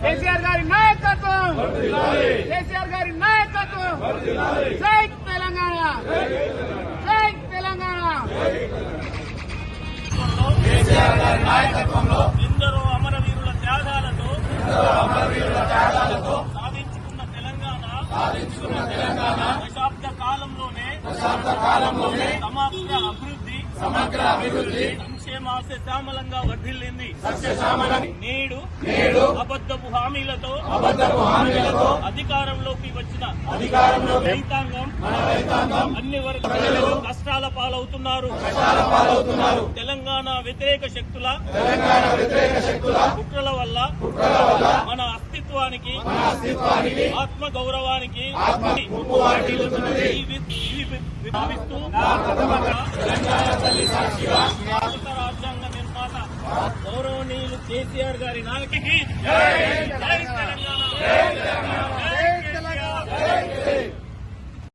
కేసీఆర్ గారి నాయకత్వం, కేసీఆర్ గారి నాయకత్వం. జై తెలంగాణ, జై తెలంగాణ. కేసీఆర్ గారి నాయకత్వంలో ఎందరో అమరవీరుల త్యాగాలతో సాధించుకున్న తెలంగాణ దశాబ్ద కాలంలోనే సమగ్ర అభివృద్ధి సంక్షేమాశ శ్యామలంగా వర్ధిల్లింది. నేడు అబద్ధపు హామీలతో అధికారంలోకి వచ్చిన రైతాంగం అన్ని వర్గాలు కష్టాల పాలవుతున్నారు. తెలంగాణ వ్యతిరేక శక్తుల కుట్రల వల్ల మన అస్తిత్వానికి ఆత్మ గౌరవానికి భావిస్తూ రాజ్యాంగ నిర్మాత గౌరవనీయులు కేసీఆర్ గారి నాయకుడికి